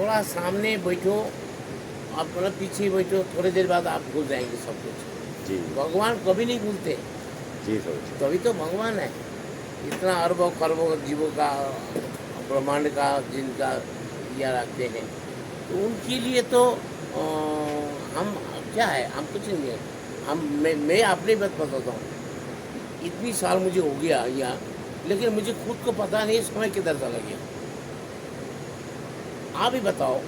थोड़ा सामने बैठो, आप मतलब पीछे बैठो, थोड़ी देर बाद आप भूल जाएंगे सब कुछ। जी भगवान कभी नहीं भूलते, जी स्वामी तभी तो भगवान है। इतना अरबों खरबों जीवों का, ब्रह्मांड का जिनका या रखते हैं, तो उनके लिए तो हम क्या है, हम कुछ नहीं है। मैं अपनी बात बताता हूँ, इतनी साल मुझे हो गया यहाँ, लेकिन मुझे खुद को पता नहीं समय किधर चला गया। आप ही बताओ।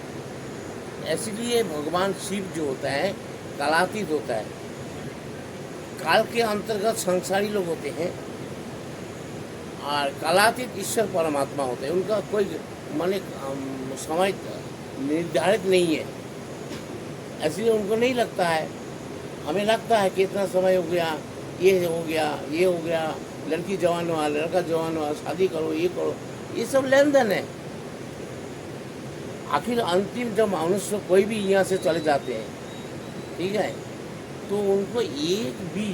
इसलिए भगवान शिव जो होता है कालातीत होता है। काल के अंतर्गत संसारी लोग होते हैं और कालातीत ईश्वर परमात्मा होते हैं। उनका कोई माने समय निर्धारित नहीं है, इसलिए उनको नहीं लगता है। हमें लगता है कि इतना समय हो गया, ये हो गया, ये हो गया, लड़की जवान हुआ, लड़का जवान हुआ, शादी करो, ये करो, ये सब लेन देन है। आखिर अंतिम जब मनुष्य कोई भी यहाँ से चले जाते हैं, ठीक है, तो उनको एक भी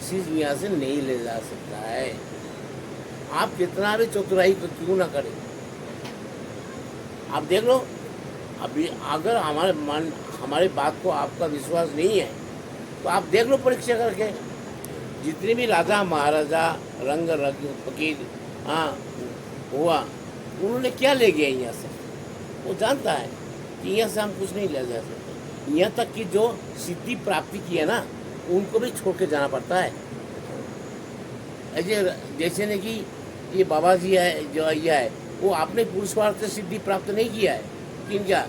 चीज़ यहाँ से नहीं ले जा सकता है। आप कितना भी चतुराई क्यों ना करें। आप देख लो, अभी अगर हमारे बात को आपका विश्वास नहीं है तो आप देख लो परीक्षा करके। जितने भी राजा महाराजा रंग फकीर हाँ हुआ, उन्होंने क्या ले गया यहाँ से? वो जानता है कि यहाँ से हम कुछ नहीं ले जा सकते। यहाँ तक कि जो सिद्धि प्राप्ति की है ना, उनको भी छोड़ के जाना पड़ता है। ऐसे जैसे ने कि ये बाबा जी है जो ये है, वो आपने पुरुषार्थ से सिद्धि प्राप्त नहीं किया है। किनका?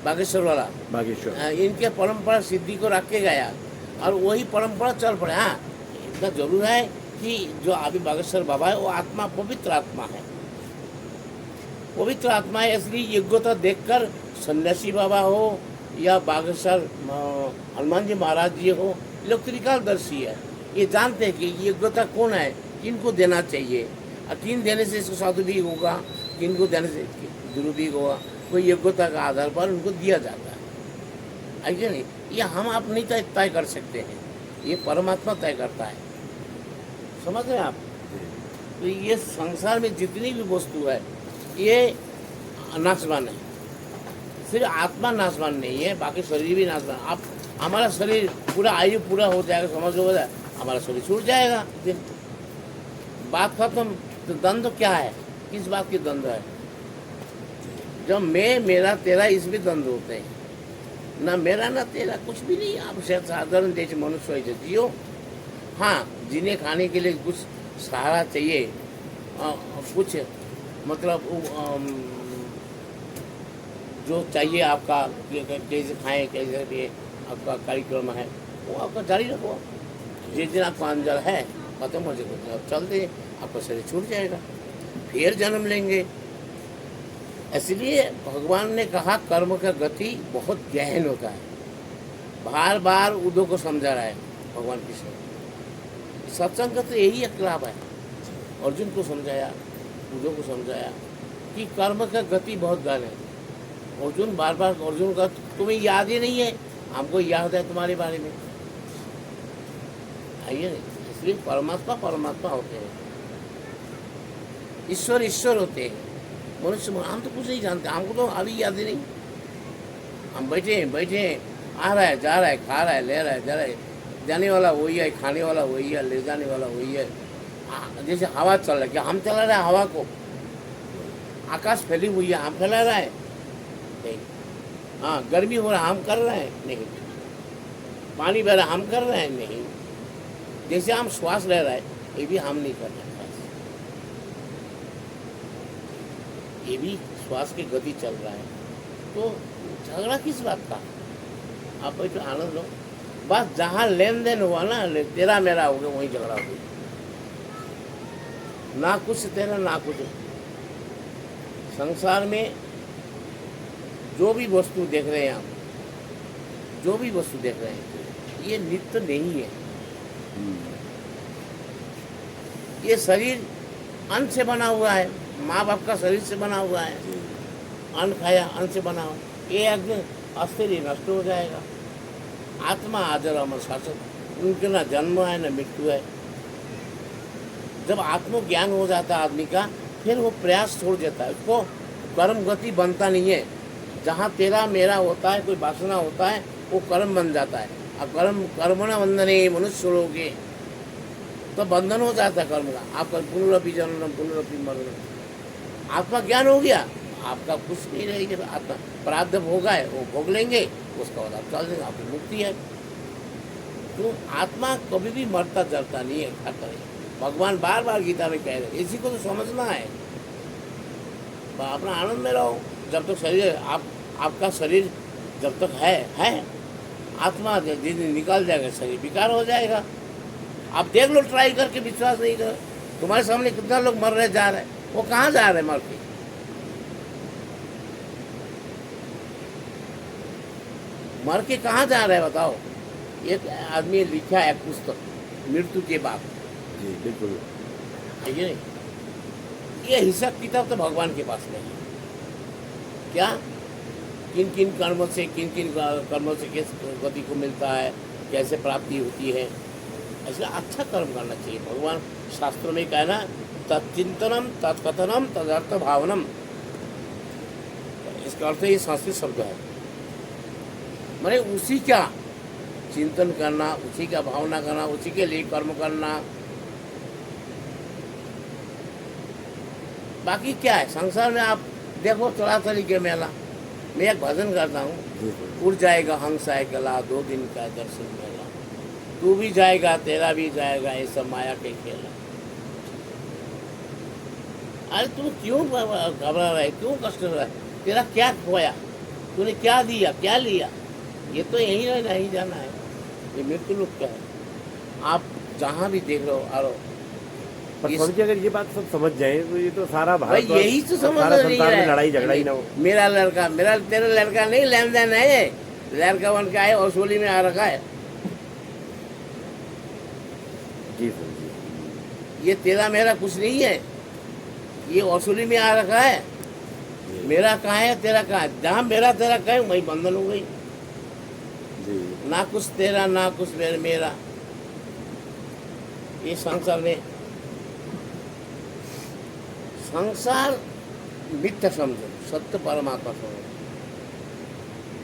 बागेश्वर वाला बागेश्वर। इनके परंपरा सिद्धि को रख के गया और वही परंपरा चल पड़े। हाँ, इतना जरूर है कि जो अभी बागेश्वर बाबा है वो आत्मा पवित्र आत्मा है, पवित्र आत्मा है। इसलिए योग्यता देखकर सन्यासी बाबा हो या बागेश्वर हनुमान जी महाराज जी हो, लोग त्रिकालदर्शी है। ये जानते हैं कि योग्यता कौन है, किनको देना चाहिए और किन देने से इसको सदुपयोग होगा, किनको देने से दुरुपयोग होगा। कोई योग्यता का आधार पर उनको दिया जाता है कि नहीं? ये हम आप नहीं तय कर सकते हैं, ये परमात्मा तय करता है। समझ रहे हैं आप? तो ये संसार में जितनी भी वस्तु है ये नाशवान है। सिर्फ आत्मा नाशवान नहीं है, बाकी शरीर भी नाशवान। आप हमारा शरीर पूरा आयु पूरा हो जाएगा, समझ लो, हमारा शरीर छूट जाएगा, बात खत्म। तो द्वंद्व क्या है? किस बात की द्वंद्व है? जब मैं मेरा तेरा इसमें द्वंद्व होते हैं। ना मेरा ना तेरा, कुछ भी नहीं। आप साधारण जैसे मनुष्य है जियो। हाँ, जीने खाने के लिए कुछ सहारा चाहिए, कुछ मतलब जो चाहिए आपका, कैसे खाएं, कैसे भी आपका कार्यक्रम है वो आपका जारी रखो। जिस दिन आपका अंजल है खत्म हो जाएगा, आप चलते आपका शरीर छूट जाएगा, फिर जन्म लेंगे। इसलिए भगवान ने कहा कर्म का गति बहुत गहन होता है। बार बार उद्धव को समझा रहा है भगवान कृष्ण। सत्संग का तो यही एक लाभ है। अर्जुन को समझाया, उद्धव को समझाया कि कर्म का गति बहुत गहन है। अर्जुन बार बार, अर्जुन का तुम्हें याद ही नहीं है, हमको याद है तुम्हारे बारे में। आइए नहीं, इसलिए परमात्मा परमात्मा होते हैं, ईश्वर ईश्वर होते हैं। मनुष्य हम तो कुछ नहीं जानते, हमको तो अभी याद ही नहीं। हम बैठे हैं, आ रहा है, जा रहा है, खा रहा है, ले रहा है, जा रहा है, जाने वाला वही है, खाने वाला वही है, ले जाने वाला वही है। जैसे हवा चल रहा है, क्या हम चला रहे हैं हवा को? आकाश फैली हुई है, हम फैला रहा है? नहीं। हाँ, गर्मी हो रहा है, हम कर रहे हैं? नहीं। पानी बह रहा है, हम कर रहे हैं? नहीं। जैसे हम श्वास ले रहा है, ये भी हम नहीं कर रहे। ये भी श्वास की गति चल रहा है। तो झगड़ा किस बात का? आप बैठो, आनंद लो। बस जहाँ लेन देन हुआ ना, तेरा मेरा हो गया, वहीं झगड़ा हो गया। ना कुछ तेरा ना कुछ। संसार में जो भी वस्तु देख रहे हैं आप, जो भी वस्तु देख रहे हैं, ये नित्य नहीं है। ये शरीर अन्न से बना हुआ है, माँ बाप का शरीर से बना हुआ है। अन्न खाया, अन्न से बना हुआ, ये एक दिन अस्थिर नष्ट हो जाएगा। आत्मा आदर अमर शासक, उनके ना जन्म है ना मृत्यु है। जब आत्मज्ञान हो जाता है आदमी का, फिर वो प्रयास छोड़ देता है, उसको कर्म गति बनता नहीं है। जहाँ तेरा मेरा होता है, कोई वासना होता है, वो कर्म बन जाता है। अब कर्मणा बंधने मनुष्य लोगे, तो बंधन हो जाता है कर्म का। आपका पुनरपि जननम पुनरपि मरणम। आत्मा ज्ञान हो गया, आपका कुछ नहीं रहेगी। आत्मा प्रारब्ध भोग है, वो भोग लेंगे, उसका बाद आप चल देंगे, आपकी मुक्ति है। तो आत्मा कभी भी मरता जलता नहीं है, खाता नहीं। भगवान बार बार गीता में कह रहे, इसी को तो समझना है। अपना आनंद में रहो। जब तक शरीर आपका शरीर जब तक है आत्मा जिस दिन निकल जाएगा, शरीर बेकार हो जाएगा। आप देख लो, ट्राई करके, विश्वास नहीं करो। तुम्हारे सामने कितना लोग मर रहे जा रहे हैं, वो कहाँ जा रहे हैं मर के? मर के कहाँ जा रहे हैं बताओ? एक आदमी लिखा है पुस्तक, मृत्यु के बाद। जी बिल्कुल, ठीक है नहीं? ये हिसाब किताब तो भगवान के पास नहीं है। क्या किन किन कर्मों से किस गति को मिलता है, कैसे प्राप्ति होती है, इसलिए अच्छा कर्म करना चाहिए। भगवान शास्त्रों में कहना, तत्चिंतनम तत्कथनम तदर्थ भावनम। इसका अर्थ ये संस्कृत शब्द है, माने उसी का चिंतन करना, उसी का भावना करना, उसी के लिए कर्म करना। बाकी क्या है संसार में? आप देखो चलाचली के मेला, मैं एक भजन करता हूँ, उड़ जाएगा हंसा गला 2 दिन का दर्शन मेला, तू भी जाएगा तेरा भी जाएगा, ये सब माया के खेला। अरे तू क्यों घबरा रहा है, क्यों कष्ट रहा है? तेरा क्या खोया, तूने क्या दिया, क्या लिया? ये तो यहीं रहना ही जाना है, ये मृत्यु लोक क्या है। आप जहाँ भी देख रहे हो आ रहो। पर स्वामी जी अगर ये बात सब समझ जाए तो ये तो सारा भारत, यही तो समझ सारा नहीं संसार में है। लड़ाई झगड़ा ही ना हो। मेरा लड़का, मेरा तेरा लड़का नहीं, लेन देन है। लड़का बन के आए, वसूली में आ रखा है। जी सर जी, ये तेरा मेरा कुछ नहीं है, ये वसूली में आ रखा है। मेरा कहाँ है, तेरा कहाँ है? जहाँ मेरा तेरा कहे वही बंधन हो गई। जी ना कुछ तेरा ना कुछ मेरा। ये संसार में, संसार मिथ्या समझो, सत्य परमात्मा समझो।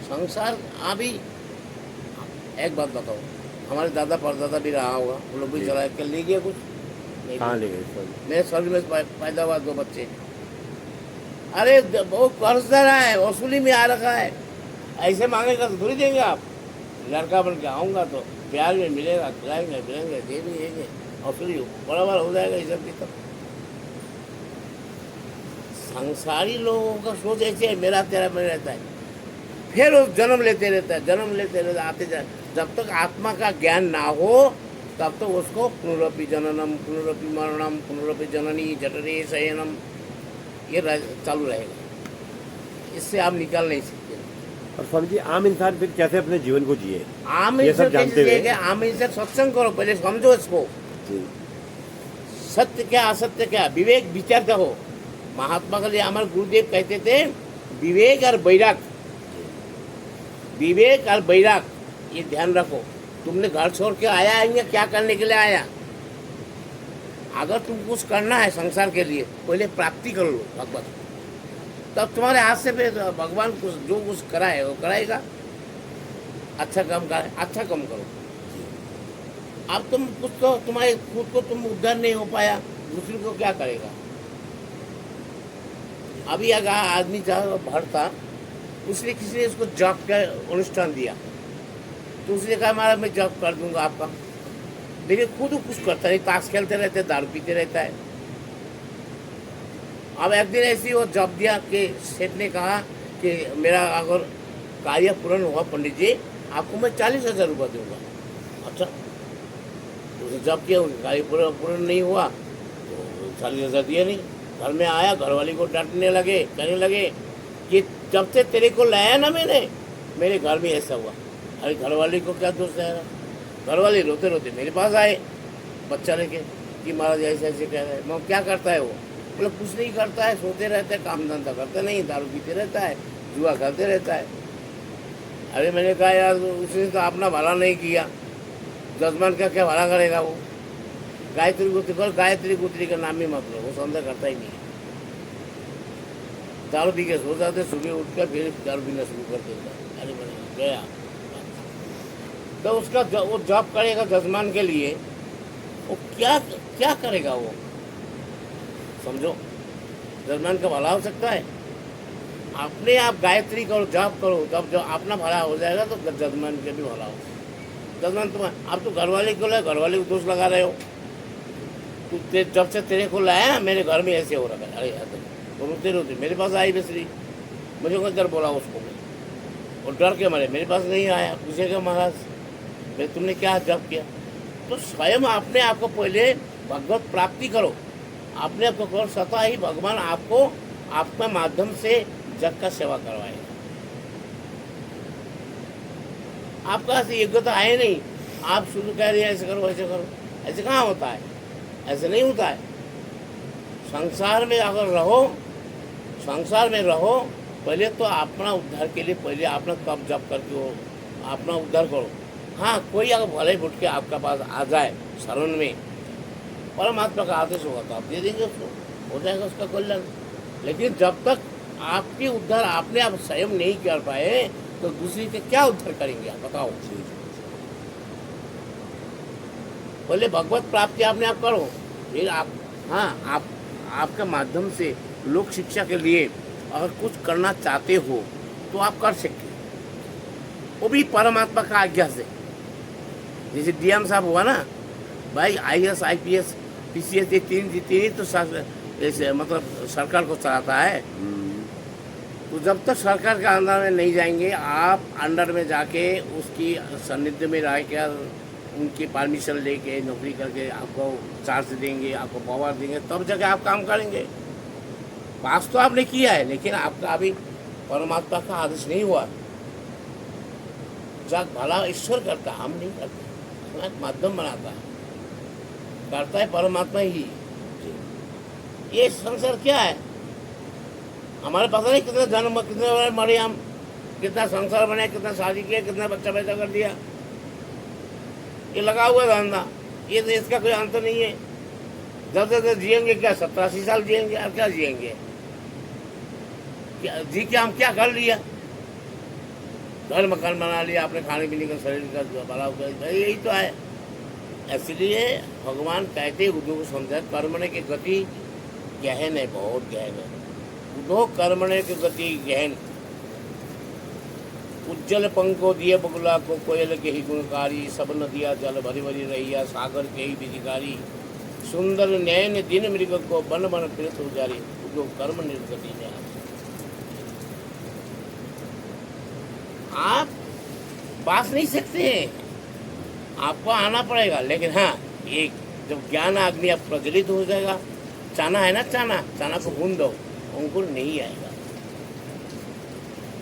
संसार अभी एक बात बताओ, हमारे दादा परदादा भी रहा होगा, वो लोग भी चला के ले गया कुछ नहीं? कहाँ ले गए सर? मेरे स्वर्ग में पैदा हुआ 2 बच्चे। अरे वो कर्जदार है, वसूली में आ रखा है। ऐसे मांगेगा तो थोड़ी देंगे आप? लड़का बन के आऊँगा तो प्यार में मिलेगा, खिलाएंगे मिलेंगे, दे भी देंगे, वसूली बराबर हो जाएगा। ये सब की तब संसारी लोगों का सोच ऐसे है, मेरा तेरा में रहता है। फिर वो जन्म लेते रहता है, जन्म लेते रहता है, आते जाए। जब तक आत्मा का ज्ञान ना हो तब तक उसको पुनरपि जननम पुनरपि मरणम पुनरपि जननी जठरे शयनम ये चालू रहेगा। इससे आप निकल नहीं सकते। और स्वामी जी आम इंसान फिर कैसे अपने जीवन को जिए? आम ये सब इंसान जानते कैसे हुए जिएगा? आम इंसान सत्संग करो, पहले समझो इसको। जी सत्य क्या असत्य क्या, विवेक विचार करो। महात्मा के लिए हमारे गुरुदेव कहते थे, विवेक और वैराग, विवेक और वैराग, ये ध्यान रखो। तुमने घर छोड़ के आया है या क्या करने के लिए आया? अगर तुम कुछ करना है संसार के लिए, पहले प्राप्ति कर लो भगवत, तब तुम्हारे हाथ से फिर भगवान कुछ जो कुछ कराए वो कराएगा। अच्छा काम करे, अच्छा काम करो। अब तुम कुछ तो तुम्हारे खुद को तुम उद्धार नहीं हो पाया, दूसरे को क्या करेगा? अभी अगर आदमी जहाँ भरता, उसने किसी ने उसको जॉब का अनुष्ठान दिया, तो उसने कहा हमारा मैं जॉब कर दूंगा आपका, लेकिन खुद कुछ करता नहीं, ताश खेलते रहते, दारू पीते रहता है। अब एक दिन ऐसी वो जॉब दिया कि सेठ ने कहा कि मेरा अगर कार्य पूर्ण हुआ पंडित जी, आपको मैं 40,000 रुपये दूंगा। अच्छा, उसने जॉब किया, उनका कार्य पूर्ण नहीं हुआ तो 40,000 दिया नहीं। घर में आया, घरवाली को डांटने लगे, कहने लगे कि जब से तेरे को लाया ना मैंने, मेरे घर में ऐसा हुआ। अरे घरवाली को क्या दोष है? घरवाली रोते रोते मेरे पास आए बच्चा लेके कि महाराज ऐसे ऐसे कह रहे हैं। मैं क्या करता है वो? बोले कुछ नहीं करता है, सोते रहते हैं, काम धंधा करते नहीं, दारू पीते रहता है, जुआ खेलते रहता है। अरे मैंने कहा यार उसने तो अपना भला नहीं किया, जजमान का क्या भला करेगा वो? गायत्री गुत्री का नाम ही मत लो, वो संदेह करता ही नहीं है। दारू पी के सो जाते, सुबह उठकर फिर दारू पीना शुरू कर देता। अरे मैंने गया तो उसका वो जॉब करेगा जजमान के लिए, वो क्या क्या करेगा वो, समझो। जजमान का भला हो सकता है? अपने आप गायत्री करो, जाप करो, तब जब अपना भला हो जाएगा तो जजमान के भी भला हो। जजमान तुम आप तो घरवाले को लाए, घरवाले को दोष लगा रहे हो। जब से तेरे को लाया मेरे घर में ऐसे हो रहा है। अरे यार तो रोते रोते मेरे पास आई बेसरी, मुझे कोई डर बोला उसको, और डर के मारे मेरे पास नहीं आया। पूछेगा महाराज भाई तुमने क्या जप किया? तो स्वयं अपने आप को पहले भगवत प्राप्ति करो, अपने आप को करो, स्वतः ही भगवान आपको आपके माध्यम से जग का सेवा करवाएगा। आपका ऐसी योग्यता है नहीं, आप शुरू कह रहे हैं ऐसे करो ऐसे करो, ऐसे कहाँ होता है? ऐसे नहीं होता है। संसार में अगर रहो, संसार में रहो, पहले तो अपना उद्धार के लिए पहले अपना तप जप करके हो अपना उद्धार करो। हाँ, कोई अगर भले फुट के आपका पास आ जाए शरण में, परमात्मा का आदेश होगा तो आप दे देंगे उसको, हो जाएगा उसका कल्याण। लेकिन जब तक आपके उद्धार आपने आप स्वयं नहीं कर पाए तो दूसरी के क्या उद्धार करेंगे आप बताओ? पहले भगवत प्राप्ति आपने आप करो, फिर आप, हाँ, आपके माध्यम से लोक शिक्षा के लिए अगर कुछ करना चाहते हो तो आप कर सकते हो, वो भी परमात्मा का आज्ञा से। जैसे डीएम साहब हुआ ना भाई, आईएएस आईपीएस पीसीएस ये तीन तो ऐसे मतलब सरकार को चलाता है। तो जब तक सरकार के अंदर में नहीं जाएंगे, आप अंडर में जाके उसकी सानिध्य में रह कर उनकी परमिशन लेके नौकरी करके आपको चार्ज देंगे, आपको पावर देंगे, तब जाके आप काम करेंगे। पास तो आपने किया है लेकिन आपका अभी परमात्मा का आदेश नहीं हुआ। जग भला ईश्वर करता, हम नहीं करते, एक माध्यम बनाता है, करता है परमात्मा ही। ये संसार क्या है? हमारे पता नहीं कितने जन्म, कितने बार मरे हम, कितना संसार बने, कितना शादी किया, कितना बच्चा पैदा कर दिया। ये लगा हुआ धंधा, ये तो इसका कोई अंत नहीं है। जब तक जिएंगे क्या 70-80 साल जिएंगे, और क्या जिएंगे? जी के हम क्या कर लिया? घर मकान बना लिया, अपने खाने पीने का शरीर का भला हुआ, यही तो है। इसलिए भगवान कहते उद्धव को समझा, कर्मणे की गति गहन है, बहुत गहन है। उद्धव कर्मणे की गति गहन। उज्जवल पंखो दिए बगुला को, कोयल के ही गुणकारी, सब नदिया जल भरी भरी रहिया, सागर के ही विधिकारी, सुंदर नयन दिन मृग को, बन बन फिरत उजारी, उद्धव कर्म निर्गति में। आप पास नहीं सकते हैं, आपको आना पड़ेगा। लेकिन हाँ, एक जब ज्ञान अग्नि आप प्रज्वलित हो जाएगा, चाना है ना, चाना को भून दो, अंकुर नहीं आएगा।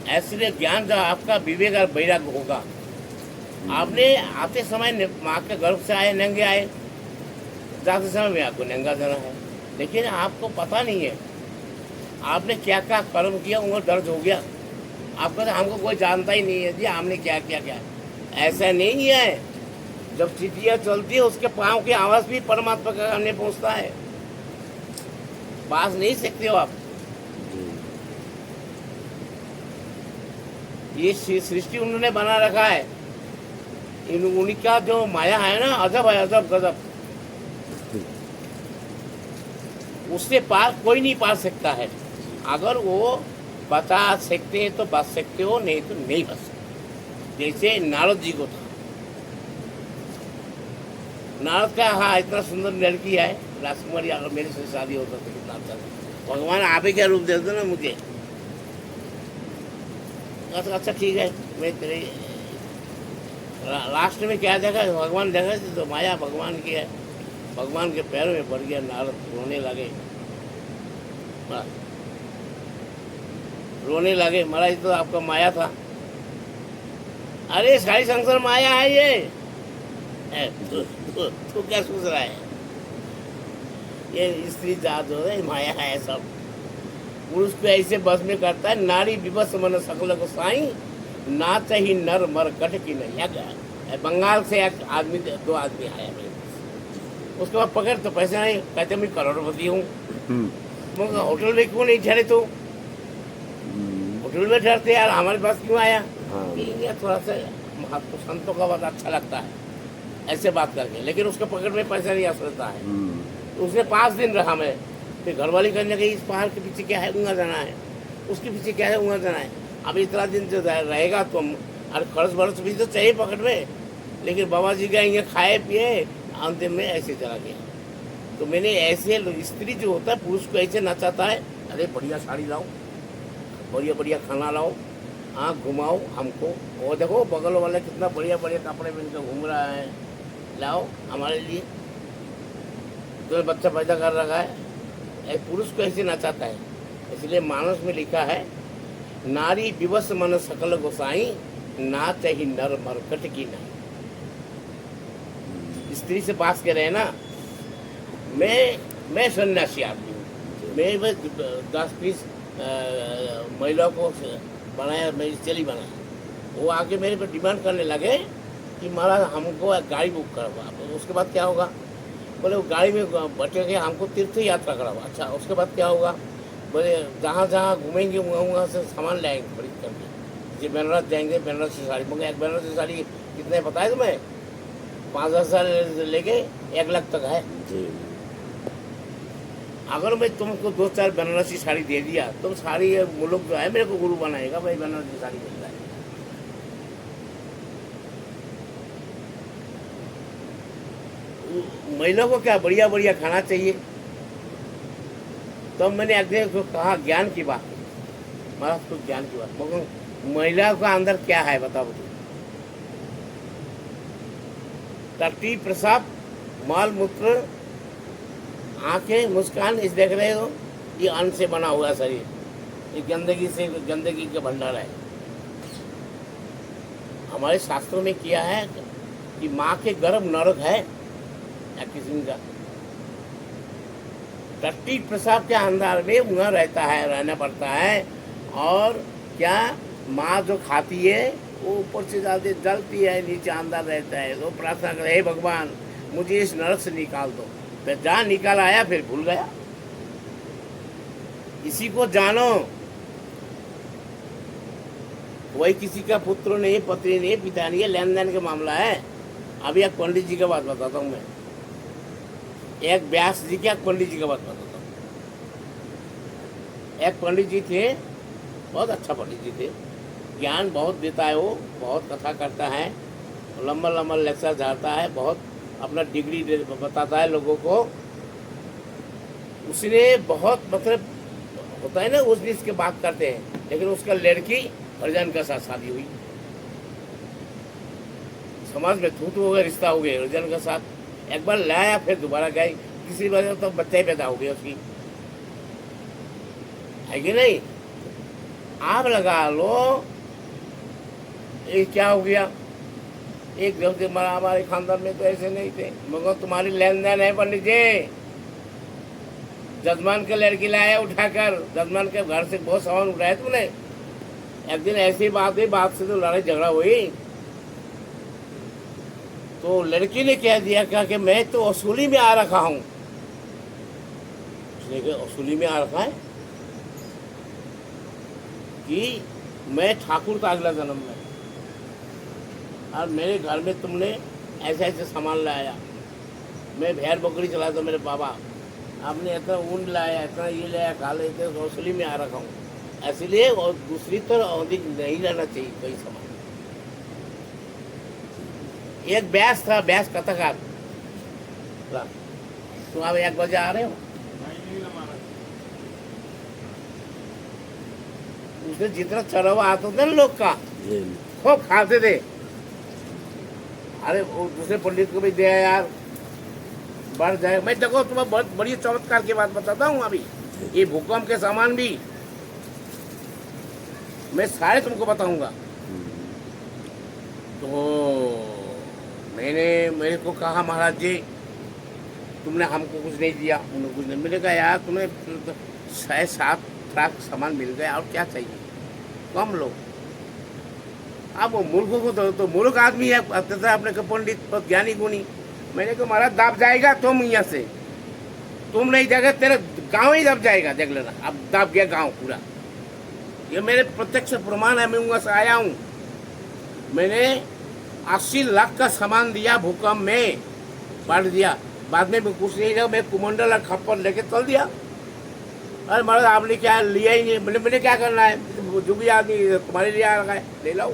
ऐसे ज्ञान जब आपका विवेक और वैराग्य होगा, आपने आते समय माँ के गर्भ से आए, नंगे आए, जाते समय में आपको नंगा जाना है, लेकिन आपको पता नहीं है आपने क्या क्या कर्म किया, उनको दर्द हो गया। आपको तो हमको कोई जानता ही नहीं है जी हमने क्या क्या क्या। ऐसा नहीं है, जब चिट्ठियाँ चलती है उसके पाँव की आवाज़ भी परमात्मा का हमने पहुँचता है। पास नहीं सकते हो आप। ये सृष्टि उन्होंने बना रखा है, उनका जो माया है ना, अजब है, अजब गजब। उससे पार कोई नहीं पा सकता है। अगर वो बता सकते हैं तो बच सकते हो, नहीं तो नहीं बच सकते। जैसे नारद जी को था, नारद का हाँ इतना सुंदर लड़की है राजकुमारी, अगर मेरे से शादी होता तो कितना अच्छा था। भगवान आप ही क्या रूप दे दो ना मुझे। अच्छा ठीक है, मैं तेरे लास्ट में क्या देखा, भगवान देखा तो माया भगवान की है। भगवान के पैरों में पड़ गया, नारद रोने लगे, रोने लगे। महाराज तो आपका माया था। अरे सारी संसार माया है ये। तू क्या सोच रहा है? ये स्त्री जात हो है, माया है सब। पुरुष पे ऐसे बस में करता है, नारी विवश मन सकल को साई, नाच ही नर मर कट की नहीं। बंगाल से एक आदमी, 2 आदमी आया मेरे पास। उसके बाद पकड़ तो पैसे नहीं, कहते मैं करोड़पति हूँ। होटल में क्यों नहीं ठहरे? तो होटल में ठहरते यार, हमारे पास क्यों आया? हाँ। कि ये थोड़ा सा महात्मा संतों का बात अच्छा लगता है ऐसे बात करके, लेकिन उसके पॉकेट में पैसा नहीं आ सकता है। तो उसने 5 दिन रहा। मैं फिर घरवाली कहने लगी इस पहाड़ के पीछे क्या है, ऊँगा जाना है, उसके पीछे क्या है, ऊँगा जाना है। अब इतना दिन जो रहेगा तुम, और खर्च वर्च भी तो चाहिए पॉकेट में। लेकिन बाबा जी गए खाए पिए, अंतिम में ऐसे चला गया। तो मैंने ऐसे स्त्री जो होता है पुरुष को ऐसे नचाता है, अरे बढ़िया साड़ी लाओ, बढ़िया बढ़िया खाना लाओ, आँख घुमाओ हमको, वो देखो बगल वाला कितना बढ़िया बढ़िया कपड़े पहन के घूम रहा है, लाओ हमारे लिए, तो बच्चा पैदा कर रखा है। एक पुरुष को ऐसे नचाता है। इसलिए मानस में लिखा है, नारी विवश मन सकल गोसाई, नाच ही नर मरकट की नहीं। स्त्री से बात कर रहे हैं ना। मैं सन्यासी आदमी हूँ, मैं बस 10-20 महिलाओं को बनाया, मैं चली बनाया। वो आके मेरे पे डिमांड करने लगे कि महाराज हमको गाड़ी बुक करवा। उसके बाद क्या होगा? बोले वो गाड़ी में बैठे के हमको तीर्थ यात्रा कराओ। अच्छा उसके बाद क्या होगा? बोले जहाँ जहाँ घूमेंगे वहाँ से सामान लाएंगे खरीद करके। जी बनारस जाएंगे, बनारसी साड़ी मंगे। एक बनारसी साड़ी कितने पता है तुम्हें? 5,000 लेके 1 लाख तक है। अगर मैं तुमको 2-4 बनारसी साड़ी दे दिया, तुम सारी मुल्क जो है मेरे को गुरु बनाएगा, भाई बनारसी साड़ी मिल रहा है। महिला को क्या बढ़िया बढ़िया खाना चाहिए। तो मैंने अगले को कहा ज्ञान की बात, महाराज कुछ ज्ञान की बात। मगर महिला का अंदर क्या है बताओ तुम? टट्टी, पेशाब, माल मूत्र, आंखें, मुस्कान, इस देख रहे हो, ये अन्न से बना हुआ शरीर, ये गंदगी का भंडार है। हमारे शास्त्रों में किया है कि माँ के गर्भ नरक है या किसी का। टट्टी पेशाब के अंदर में वहाँ रहना पड़ता है। और क्या माँ जो खाती है वो ऊपर से ज्यादा जलती है, नीचे अंदर रहता है। तो प्रार्थना करे, हे भगवान मुझे इस नरक से निकाल दो। फिर जहाँ निकाल आया फिर भूल गया। इसी को जानो, वही किसी का पुत्र नहीं, पत्नी नहीं, पिता नहीं है, लेन देन का मामला है। अभी एक पंडित जी का बात बताता हूँ मैं, एक व्यास जी की, एक पंडित जी का बात बताता हूँ। एक पंडित जी थे, बहुत अच्छा पंडित जी थे, ज्ञान बहुत देता है, वो बहुत कथा करता है, लंबा लंबा लेक्चर झाड़ता है, बहुत अपना डिग्री बताता है लोगों को। उसने बहुत मतलब होता है ना, उस दिन की बात करते हैं। लेकिन उसका लड़की हरिजन का साथ शादी हुई, समाज में थूथू हो गया, रिश्ता हो गया हरिजन का साथ। एक बार लाया, फिर दोबारा गई, किसी वजह तो बच्चा ही पैदा हो गया उसकी, है कि नहीं? आप लगा लो ये क्या हो गया। एक जब से हमारे खानदान में तो ऐसे नहीं थे, मगर तुम्हारी लेन देन है पंडित जी। जजमान के लड़की लाया उठाकर, जजमान के घर से बहुत सामान उठाया तुमने। एक दिन ऐसी बात हुई, बात से तो लड़ाई झगड़ा हुई। तो लड़की ने कह दिया क्या कि मैं तो वसूली में आ रखा हूं। उसने कहा वसूली में आ रखा है कि मैं ठाकुर का अगला जन्म में, और मेरे घर में तुमने ऐसे ऐसे सामान लाया। मैं भेड़ बकरी चलाता, मेरे बाबा आपने इतना ऊन लाया, इतना ये लाया, खा लेते, वसूली में आ रखा हूँ। इसलिए और दूसरी तो अधिक नहीं रहना चाहिए कोई सामान। एक व्यास था, व्यास कथाकार। तुम आप 1 बजे आ रहे हो? उसने जितना चढ़ावा आता था ना लोग का, खूब खाते थे। अरे वो दूसरे पंडित को भी दिया यार, बढ़ जाए। मैं देखो तुम्हें बहुत बड़ी चमत्कार की बात बताता हूँ। अभी ये भूकंप के सामान भी मैं सारे तुमको बताऊंगा। तो मेरे को कहा महाराज जी तुमने हमको कुछ नहीं दिया, उन्होंने कुछ नहीं। मैंने कहा यार तुम्हें 6-7 लाख सामान मिल गया, और क्या चाहिए? कम लोग। अब वो मूर्खों को तो मूर्ख आदमी है, अपने को पंडित ज्ञानी गुणी। मैंने कहा महाराज दाब जाएगा तुम यहाँ से, तुम नहीं जाएगा, तेरा गांव ही दब जाएगा, देख लेना। अब दब गया गांव पूरा। ये मेरे प्रत्यक्ष प्रमाण है, मैं वहाँ से आया हूँ। मैंने 80 लाख का सामान दिया, भूकंप में बांट दिया। बाद में कुछ नहीं लगा, मैं कुमंडल और खप्पर लेके चल दिया। अरे महाराज आपने क्या लिया ही नहीं, मैंने क्या करना है, जो भी आदमी तुम्हारे लिए आ रहा है ले लो।